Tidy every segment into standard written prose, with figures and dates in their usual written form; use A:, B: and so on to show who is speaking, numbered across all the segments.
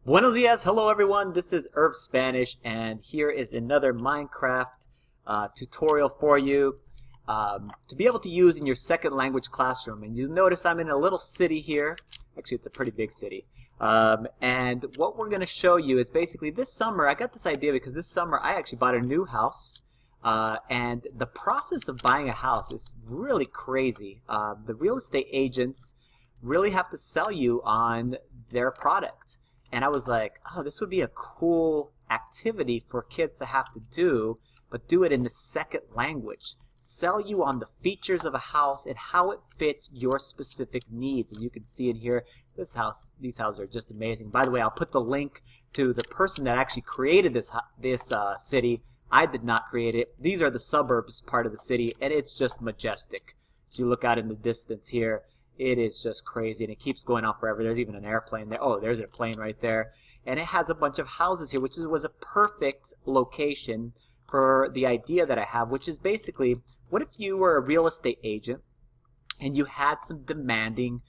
A: Buenos dias, hello everyone, this is Herb Spanish, and here is another Minecraft tutorial for you to be able to use in your second language classroom. And you'll notice I'm in a little city here. Actually, it's a pretty big city. And what we're going to show you is basically this summer, I got this idea because this summer I actually bought a new house. And the process of buying a house is really crazy. The real estate agents really have to sell you on their product. And I was like, oh, this would be a cool activity for kids to have to do, but do it in the second language. Sell you on the features of a house and how it fits your specific needs. As you can see in here, these houses are just amazing. By the way, I'll put the link to the person that actually created this city. I did not create it. These are the suburbs part of the city, and it's just majestic. As you look out in the distance here, it is just crazy, and it keeps going on forever. There's even an airplane there. Oh, there's a plane right there. And it has a bunch of houses here, which was a perfect location for the idea that I have, which is basically, what if you were a real estate agent and you had some demanding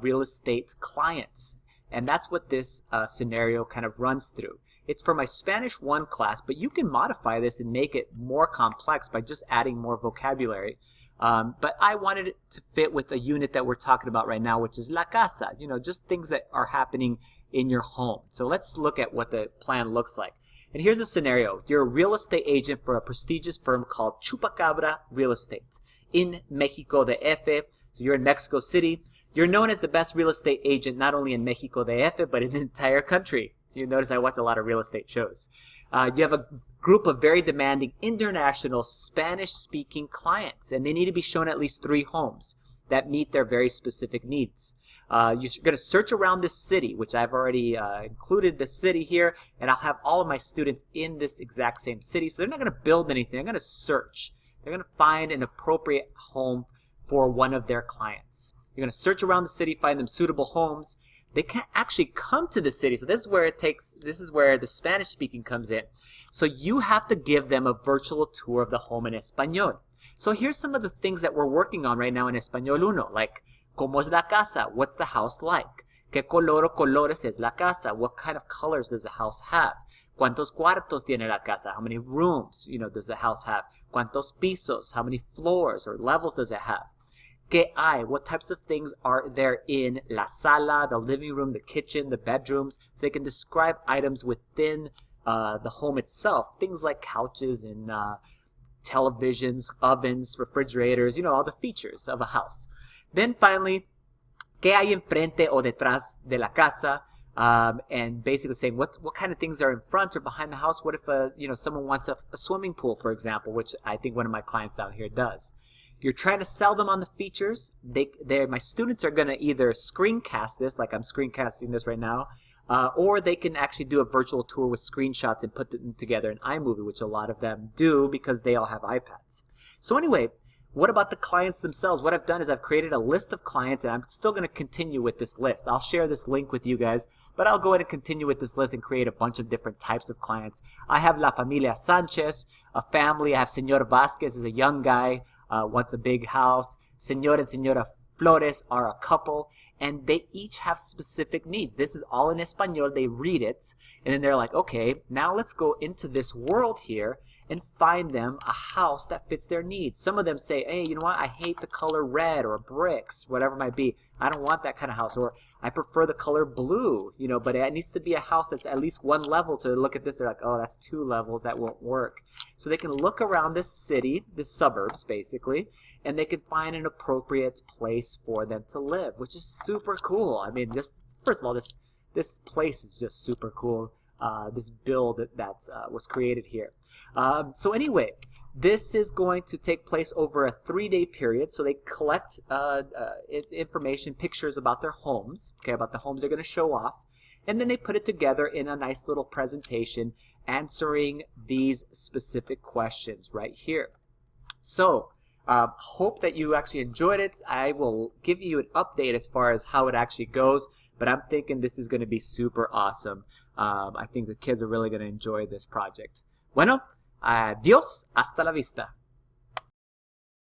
A: real estate clients? And that's what this scenario kind of runs through. It's for my Spanish 1 class, but you can modify this and make it more complex by just adding more vocabulary. But I wanted it to fit with the unit that we're talking about right now, which is la casa, just things that are happening in your home. So let's look at what the plan looks like. And here's the scenario. You're a real estate agent for a prestigious firm called Chupacabra Real Estate in México D.F. So you're in Mexico City. You're known as the best real estate agent not only in México D.F. but in the entire country. So you notice I watch a lot of real estate shows. You have a group of very demanding international Spanish-speaking clients, and they need to be shown at least 3 homes that meet their very specific needs. You're going to search around this city, which I've already included the city here, and I'll have all of my students in this exact same city. So they're not going to build anything. They're going to search. They're going to find an appropriate home for one of their clients. You're going to search around the city, find them suitable homes. They can't actually come to the city. So this is where the Spanish speaking comes in. So you have to give them a virtual tour of the home in Español. So here's some of the things that we're working on right now in Español Uno, like ¿Cómo es la casa? What's the house like? ¿Qué color o colores es la casa? What kind of colors does the house have? ¿Cuántos cuartos tiene la casa? How many rooms, does the house have? ¿Cuántos pisos? How many floors or levels does it have? ¿Qué hay? What types of things are there in la sala, the living room, the kitchen, the bedrooms? So they can describe items within the home itself. Things like couches and televisions, ovens, refrigerators, all the features of a house. Then finally, ¿qué hay enfrente o detrás de la casa? And basically saying what kind of things are in front or behind the house. What if someone wants a swimming pool, for example, which I think one of my clients down here does. You're trying to sell them on the features. My students are going to either screencast this, like I'm screencasting this right now, or they can actually do a virtual tour with screenshots and put them together in iMovie, which a lot of them do because they all have iPads. So anyway, what about the clients themselves? What I've done is I've created a list of clients, and I'm still going to continue with this list. I'll share this link with you guys, but I'll go ahead and continue with this list and create a bunch of different types of clients. I have La Familia Sanchez, a family. I have Señor Vasquez, is a young guy, wants a big house. Señor and Señora Flores are a couple, and they each have specific needs. This is all in Espanol. They read it, and then they're like, okay, now let's go into this world here and find them a house that fits their needs. Some of them say, hey, you know what? I hate the color red or bricks, whatever it might be. I don't want that kind of house. Or I prefer the color blue, but it needs to be a house that's at least 1 level. To look at this, they're like, oh, that's 2 levels. That won't work. So they can look around this city, the suburbs, basically, and they can find an appropriate place for them to live, which is super cool. I mean, just first of all, this place is just super cool. This build that was created here. So anyway, this is going to take place over a 3-day period. So they collect information, pictures about their homes, about the homes they're going to show off, and then they put it together in a nice little presentation answering these specific questions right here. So hope that you actually enjoyed it. I will give you an update as far as how it actually goes, but I'm thinking this is going to be super awesome. I think the kids are really going to enjoy this project. Bueno, adiós, hasta la vista.